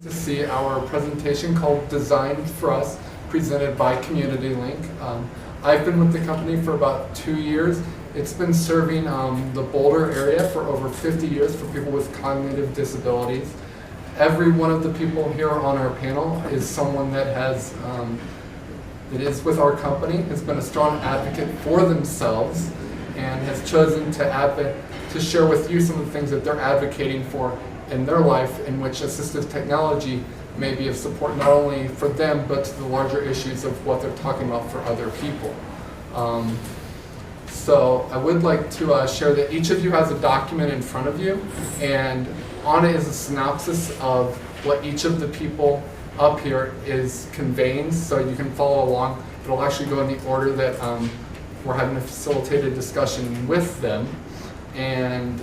To see our presentation called Designed for Us, presented by Community Link. I've been with the company for about 2 years. It's been serving the Boulder area for over 50 years for people with cognitive disabilities. Every one of the people here on our panel is someone that has that is with our company, has been a strong advocate for themselves, and has chosen to share with you some of the things that they're advocating for in their life, in which assistive technology may be of support not only for them, but to the larger issues of what they're talking about for other people. So I would like to share that each of you has a document in front of you, and on it is a synopsis of what each of the people up here is conveying, so you can follow along. It'll actually go in the order that we're having a facilitated discussion with them. And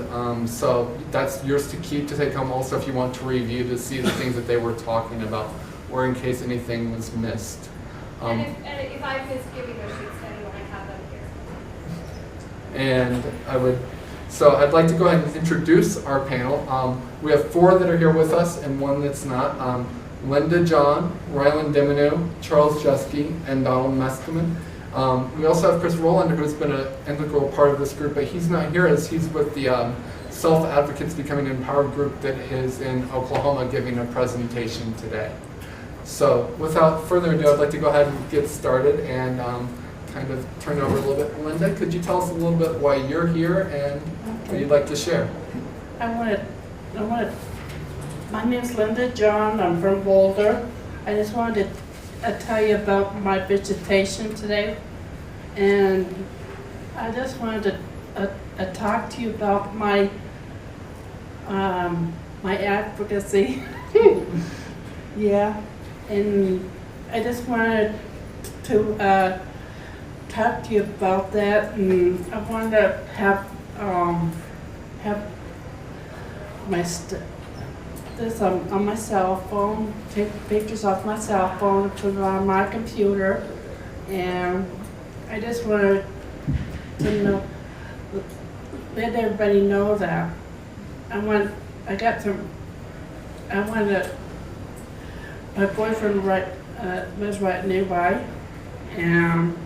so that's yours to keep, to take home also if you want to review to see the things that they were talking about, or in case anything was missed. And if I miss giving those sheets to anyone, I have them here. And so I'd like to go ahead and introduce our panel. We have 4 that are here with us and 1 that's not. Linda John, Ryland Diminu, Charles Jeske, and Donald Meskimen. We also have Chris Rolander, who's been an integral part of this group, but he's not here as he's with the Self Advocates Becoming Empowered group that is in Oklahoma giving a presentation today. So without further ado, I'd like to go ahead and get started and kind of turn it over a little bit. Linda, could you tell us a little bit why you're here and what you'd like to share? My name's Linda John, I'm from Boulder. I just wanted to tell you about my visitation today, and I just wanted to talk to you about my my advocacy. Yeah, and I just wanted to talk to you about that, and I wanted to have this on my cell phone, take pictures off my cell phone, put it on my computer, and I just wanted to let everybody know that my boyfriend lives right nearby, and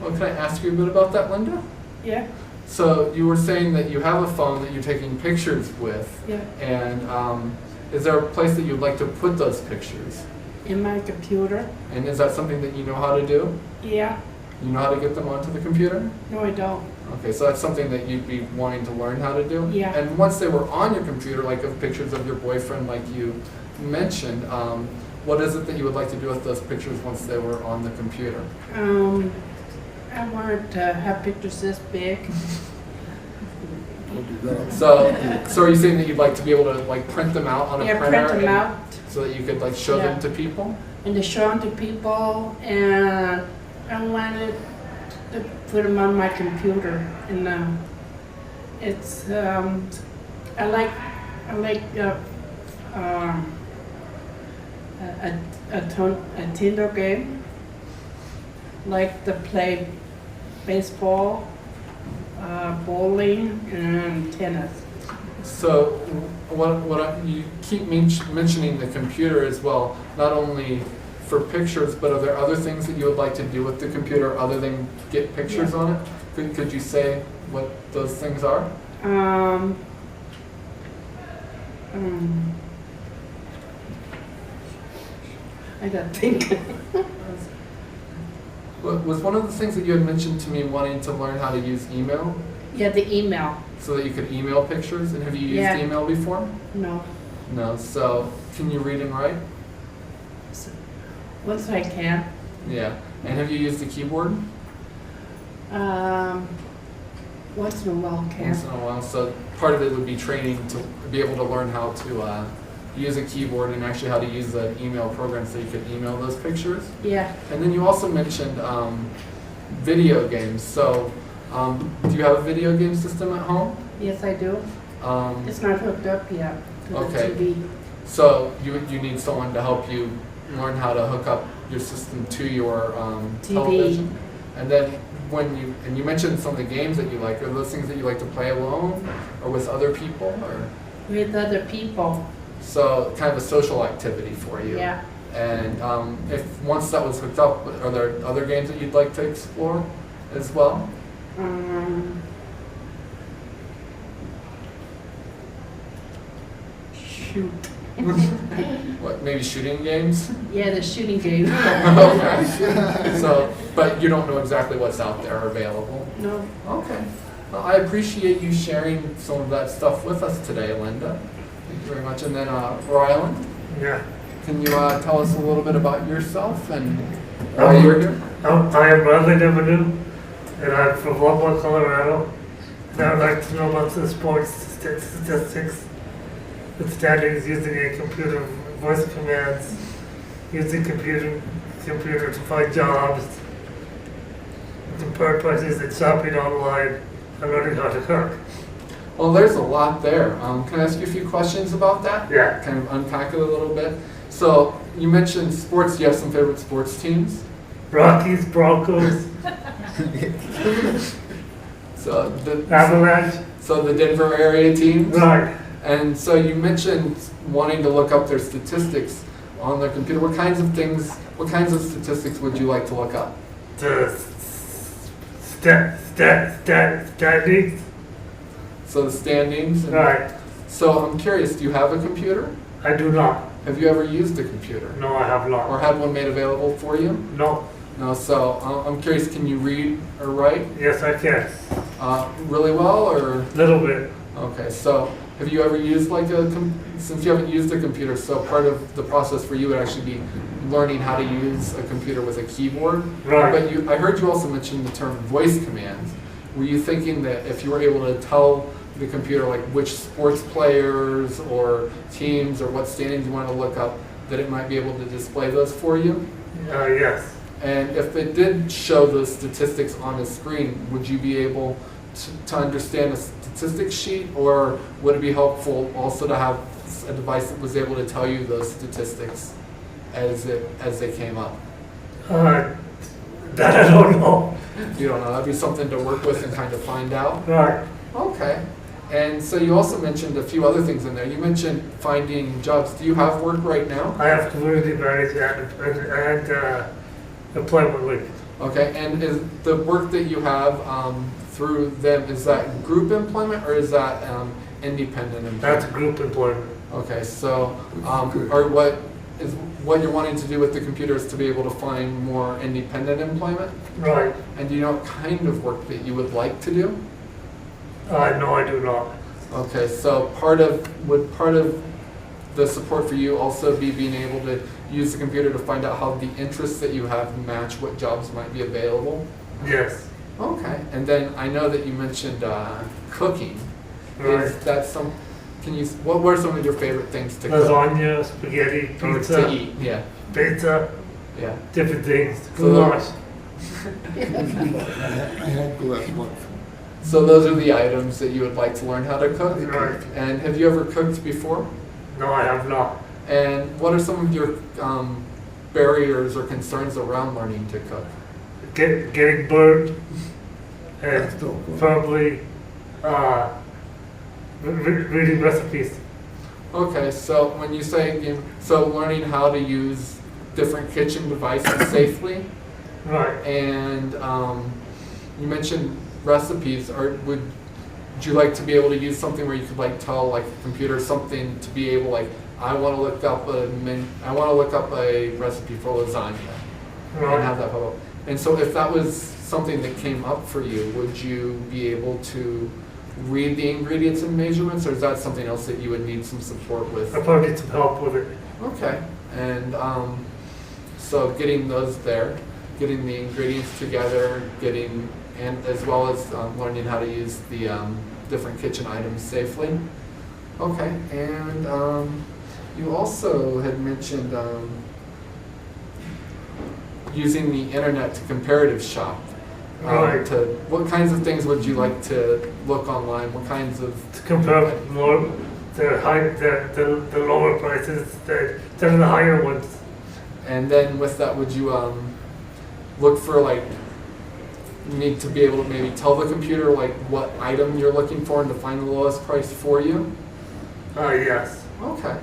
Well, can I ask you a bit about that, Linda? yeah. So you were saying that you have a phone that you're taking pictures with, Yeah. and is there a place that you'd like to put those pictures? In my computer. And is that something that you know how to do? Yeah. You know how to get them onto the computer? No, I don't. Okay, so that's something that you'd be wanting to learn how to do? Yeah. And once they were on your computer, like of pictures of your boyfriend like you mentioned, what is it that you would like to do with those pictures once they were on the computer? I wanted to have pictures this big. So are you saying that you'd like to be able to like print them out on a Yeah, printer? print them out. So that you could like show them to people? And to show them to people, and I wanted to put them on my computer. And it's I like a Tinder game, like to play baseball, bowling, and tennis. So you keep mentioning the computer as well, not only for pictures, but are there other things that you would like to do with the computer other than get pictures on it? Could you say what those things are? I gotta think. Was one of the things that you had mentioned to me wanting to learn how to use email? Yeah, the email. So that you could email pictures? And have you used Yeah. email before? No. No. So can you read and write? Once I can. Yeah. And have you used the keyboard? Once in a while can. Once in a while. So part of it would be training to be able to learn how to use a keyboard and actually how to use the email program so you could email those pictures. Yeah. And then you also mentioned video games. So do you have a video game system at home? Yes, I do. It's not hooked up yet to Okay. the TV. So you need someone to help you learn how to hook up your system to your TV. television? And then you mentioned some of the games that you like. Are those things that you like to play alone or with other people, or With other people, so kind of a social activity for you? yeah. And if once that was hooked up, are there other games that you'd like to explore as well? Shoot. What, maybe shooting games? Yeah, the shooting game. Okay. So, but you don't know exactly what's out there available. No, Okay. Well, I appreciate you sharing some of that stuff with us today, Linda. Thank you very much. And then Ryland, Yeah. can you tell us a little bit about yourself and why you're here? I am Bradley Devereux, and I'm from Loveland, Colorado. And I'd like to know about the sports statistics, the standings using a computer, voice commands, using computer to find jobs, compare prices and shopping online, and learning how to cook. Well, there's a lot there. Can I ask you a few questions about that? Yeah. Kind of unpack it a little bit. So you mentioned sports. Do you have some favorite sports teams? Rockies, Broncos, So Avalanche, the Denver area teams. right. And so you mentioned wanting to look up their statistics on their computer. What kinds of statistics would you like to look up? The standings, So the standings. And right. So I'm curious, do you have a computer? I do not. Have you ever used a computer? No, I have Or not. had one made available for you? No. No, so I'm curious, can you read or write Yes, I can. really well, or? Little bit. Okay, so have you ever used since you haven't used a computer, so part of the process for you would actually be learning how to use a computer with a keyboard? Right. But I heard you also mention the term voice commands. Were you thinking that if you were able to tell the computer like which sports players or teams or what standings you want to look up, that it might be able to display those for you? Yes. And if it did show those statistics on the screen, would you be able to understand a statistics sheet, or would it be helpful also to have a device that was able to tell you those statistics as they came up? That I don't know. You don't know. That'd be something to work with and kind of find out. Right. Okay. And so you also mentioned a few other things in there. You mentioned finding jobs. Do you have work right now? I have community management and employment leave. Okay. And is the work that you have through them, is that group employment or is that independent employment? That's group employment. Okay. So, or what you're wanting to do with the computer is to be able to find more independent employment? Right. And do you know what kind of work that you would like to do? No, I do not. Okay, so part of the support for you also be being able to use the computer to find out how the interests that you have match what jobs might be available? Yes. Okay, and then I know that you mentioned cooking. Right. Is that what were some of your favorite things to cook? Lasagna, spaghetti, Or pizza, to eat, yeah, pizza, yeah. different things. So- Goulash. I had goulash once. So those are the items that you would like to learn how to cook? Right. And have you ever cooked before? No, I have not. And what are some of your barriers or concerns around learning to cook? Getting burned and That's no good. probably reading recipes. Okay, so when you say learning how to use different kitchen devices safely, Right. and you mentioned recipes. Would you like to be able to use something where you could like tell like a computer something to be able I want to look up a recipe for lasagna and have that pop up. And so if that was something that came up for you, would you be able to read the ingredients and measurements, or is that something else that you would need some support with? I probably need some help with it. Okay, and so getting those there, getting the ingredients together, and as well as learning how to use the different kitchen items safely. Okay, and you also had mentioned using the internet to comparative shop. Right. What kinds of things would you like to look online? What kinds of To compare more the lower prices than the higher ones. And then with that, would you look for like need to be able to maybe tell the computer like what item you're looking for and to find the lowest price for you? Yes. Okay.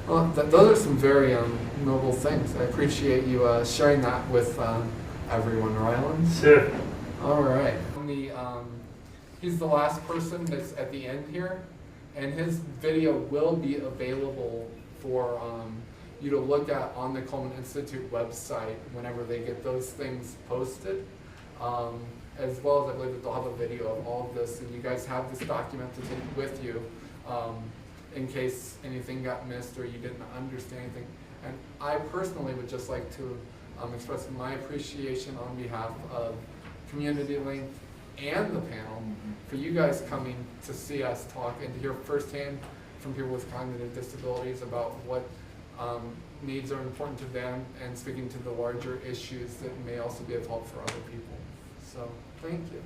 Well, those are some very noble things. I appreciate you sharing that with everyone, Ryland. Sure. All right. He's the last person that's at the end here, and his video will be available for you to look at on the Coleman Institute website whenever they get those things posted. As well as I believe that they'll have a video of all of this, and you guys have this document to take with you in case anything got missed or you didn't understand anything. And I personally would just like to express my appreciation on behalf of Community Link and the panel for you guys coming to see us talk and to hear firsthand from people with cognitive disabilities about what needs are important to them and speaking to the larger issues that may also be of help for other people. So, thank you.